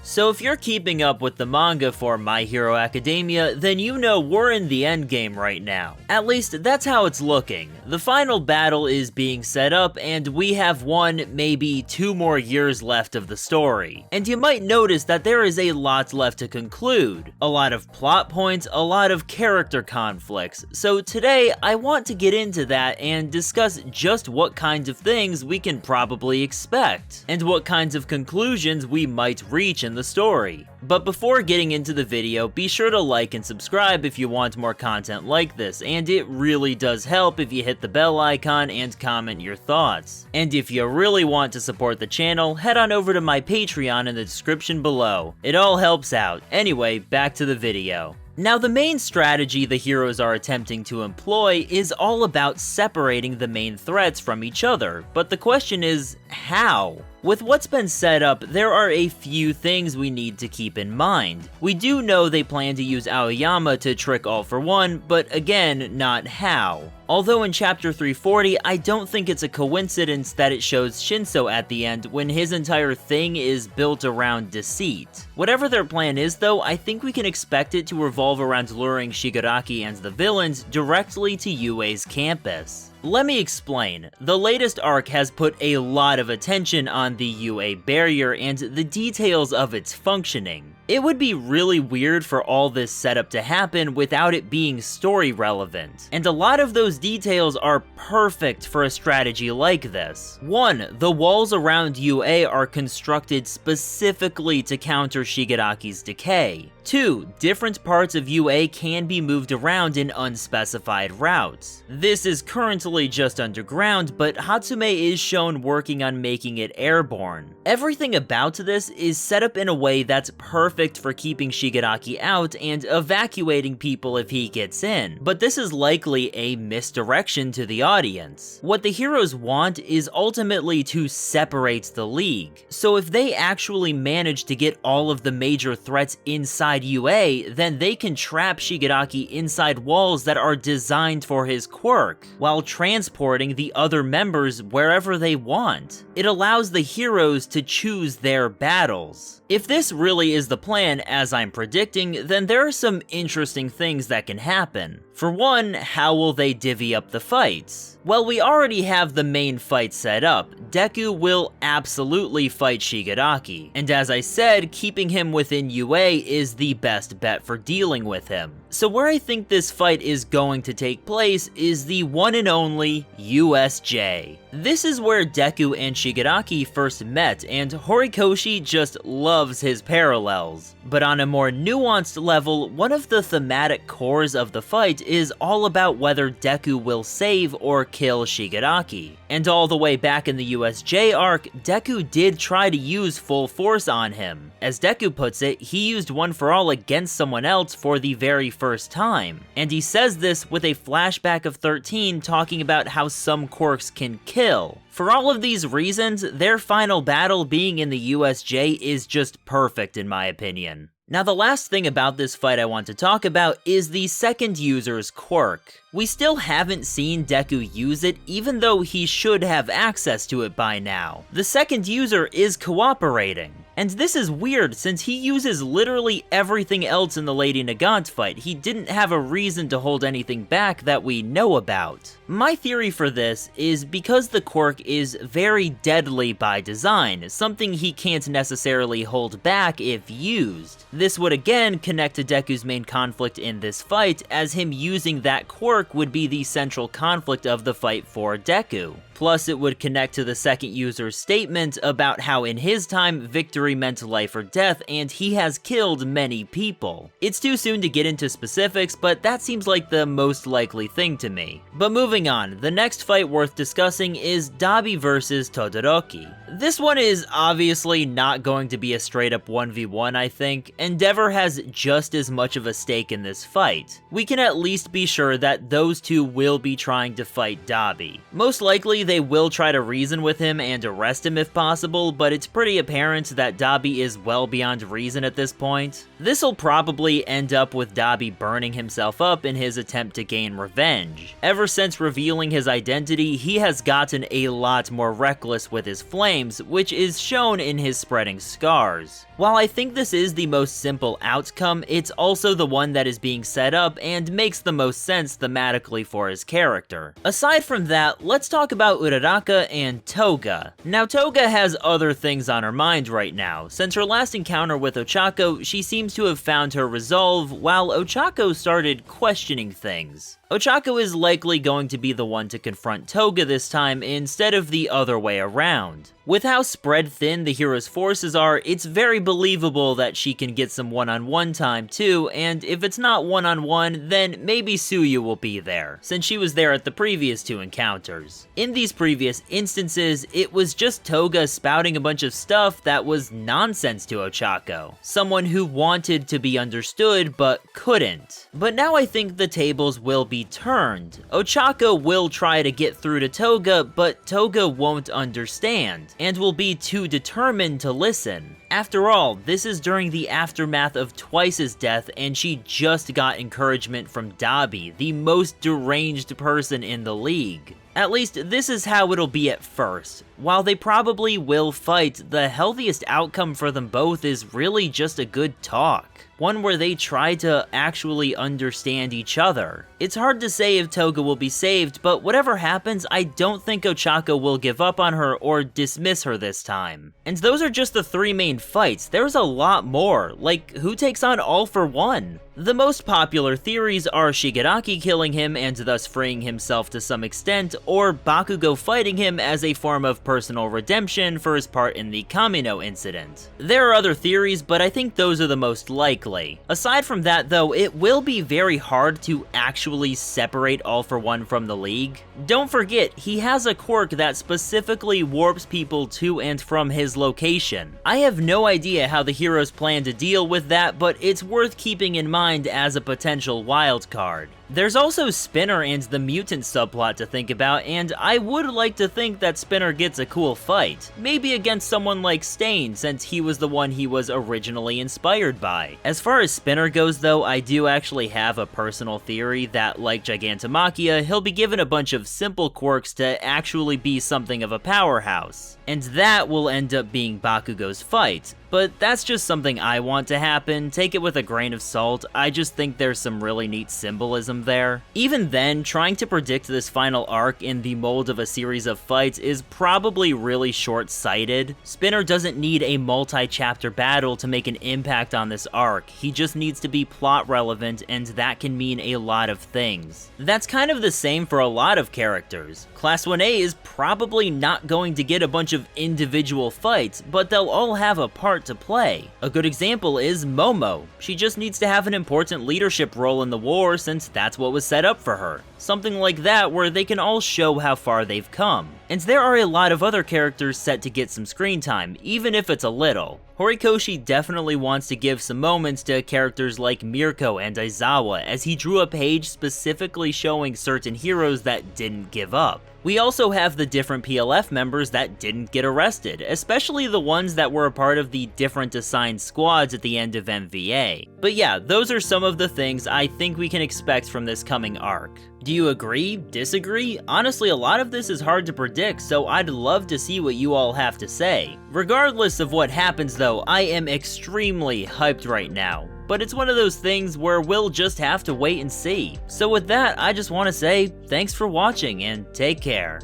So if you're keeping up with the manga for My Hero Academia, then you know we're in the endgame right now. At least that's how it's looking. The final battle is being set up and we have 1, maybe 2 more years left of the story. And you might notice that there is a lot left to conclude. A lot of plot points, a lot of character conflicts. So today I want to get into that and discuss just what kinds of things we can probably expect, and what kinds of conclusions we might reach in the story. But before getting into the video, be sure to like and subscribe if you want more content like this, and it really does help if you hit the bell icon and comment your thoughts. And if you really want to support the channel, head on over to my Patreon in the description below. It all helps out. Anyway, back to the video. Now, the main strategy the heroes are attempting to employ is all about separating the main threats from each other, but the question is, how? With what's been set up, there are a few things we need to keep in mind. We do know they plan to use Aoyama to trick All for One, but again, not how. Although in chapter 340, I don't think it's a coincidence that it shows Shinso at the end when his entire thing is built around deceit. Whatever their plan is though, I think we can expect it to revolve around luring Shigaraki and the villains directly to UA's campus. Let me explain. The latest arc has put a lot of attention on the UA barrier and the details of its functioning. It would be really weird for all this setup to happen without it being story relevant, and a lot of those details are perfect for a strategy like this. 1. The walls around UA are constructed specifically to counter Shigaraki's decay. 2. Different parts of UA can be moved around in unspecified routes. This is currently just underground, but Hatsume is shown working on making it airborne. Everything about this is set up in a way that's perfect for keeping Shigaraki out and evacuating people if he gets in, but this is likely a misdirection to the audience. What the heroes want is ultimately to separate the League, so if they actually manage to get all of the major threats inside UA, then they can trap Shigaraki inside walls that are designed for his quirk, while transporting the other members wherever they want. It allows the heroes to choose their battles. If this really is the plan, as I'm predicting, then there are some interesting things that can happen. For one, how will they divvy up the fights? Well, we already have the main fight set up. Deku will absolutely fight Shigaraki, and as I said, keeping him within UA is the best bet for dealing with him. So where I think this fight is going to take place is the one and only USJ. This is where Deku and Shigaraki first met, and Horikoshi just loves his parallels. But on a more nuanced level, one of the thematic cores of the fight is all about whether Deku will save or kill Shigaraki. And all the way back in the USJ arc, Deku did try to use full force on him. As Deku puts it, he used One for All against someone else for the very first time. And he says this with a flashback of 13 talking about how some quirks can kill. For all of these reasons, their final battle being in the USJ is just perfect in my opinion. Now the last thing about this fight I want to talk about is the second user's quirk. We still haven't seen Deku use it, even though he should have access to it by now. The second user is cooperating. And this is weird since he uses literally everything else in the Lady Nagant fight. He didn't have a reason to hold anything back that we know about. My theory for this is because the quirk is very deadly by design, something he can't necessarily hold back if used. This would again connect to Deku's main conflict in this fight, as him using that quirk would be the central conflict of the fight for Deku. Plus, it would connect to the second user's statement about how in his time, victory meant life or death, and he has killed many people. It's too soon to get into specifics, but that seems like the most likely thing to me. But moving on, the next fight worth discussing is Dabi versus Todoroki. This one is obviously not going to be a straight up 1v1, I think. Endeavor has just as much of a stake in this fight. We can at least be sure that those two will be trying to fight Dabi. Most likely, they will try to reason with him and arrest him if possible, but it's pretty apparent that Dabi is well beyond reason at this point. This'll probably end up with Dabi burning himself up in his attempt to gain revenge. Ever since revealing his identity, he has gotten a lot more reckless with his flames, which is shown in his spreading scars. While I think this is the most simple outcome, it's also the one that is being set up and makes the most sense thematically for his character. Aside from that, let's talk about Uraraka and Toga. Now, Toga has other things on her mind right now. Since her last encounter with Ochako, she seems to have found her resolve, while Ochako started questioning things. Ochako is likely going to be the one to confront Toga this time instead of the other way around. With how spread thin the hero's forces are, it's very believable that she can get some one-on-one time too, and if it's not one-on-one, then maybe Suyu will be there, since she was there at the previous two encounters. In these previous instances, it was just Toga spouting a bunch of stuff that was nonsense to Ochako, someone who wanted to be understood but couldn't. But now I think the tables will be turned. Ochako will try to get through to Toga, but Toga won't understand, and will be too determined to listen. After all, this is during the aftermath of Twice's death, and she just got encouragement from Dabi, the most deranged person in the league. At least, this is how it'll be at first. While they probably will fight, the healthiest outcome for them both is really just a good talk. One where they try to actually understand each other. It's hard to say if Toga will be saved, but whatever happens, I don't think Ochako will give up on her or dismiss her this time. And those are just the three main fights. There's a lot more, like who takes on All for One? The most popular theories are Shigaraki killing him and thus freeing himself to some extent, or Bakugo fighting him as a form of personal redemption for his part in the Kamino incident. There are other theories, but I think those are the most likely. Aside from that though, it will be very hard to actually separate All for One from the League. Don't forget, he has a quirk that specifically warps people to and from his location. I have no idea how the heroes plan to deal with that, but it's worth keeping in mind as a potential wildcard. There's also Spinner and the mutant subplot to think about, and I would like to think that Spinner gets a cool fight. Maybe against someone like Stain, since he was the one he was originally inspired by. As far as Spinner goes though, I do actually have a personal theory that, like Gigantomachia, he'll be given a bunch of simple quirks to actually be something of a powerhouse. And that will end up being Bakugo's fight. But that's just something I want to happen, take it with a grain of salt. I just think there's some really neat symbolism there. Even then, trying to predict this final arc in the mold of a series of fights is probably really short-sighted. Spinner doesn't need a multi-chapter battle to make an impact on this arc, he just needs to be plot relevant, and that can mean a lot of things. That's kind of the same for a lot of characters. Class 1A is probably not going to get a bunch of individual fights, but they'll all have a part to play. A good example is Momo. She just needs to have an important leadership role in the war since that's what was set up for her. Something like that where they can all show how far they've come. And there are a lot of other characters set to get some screen time, even if it's a little. Horikoshi definitely wants to give some moments to characters like Mirko and Aizawa, as he drew a page specifically showing certain heroes that didn't give up. We also have the different PLF members that didn't get arrested, especially the ones that were a part of the different assigned squads at the end of MVA. But yeah, those are some of the things I think we can expect from this coming arc. Do you agree? Disagree? Honestly, a lot of this is hard to predict, so I'd love to see what you all have to say. Regardless of what happens though, I am extremely hyped right now. But it's one of those things where we'll just have to wait and see. So with that, I just want to say, thanks for watching and take care.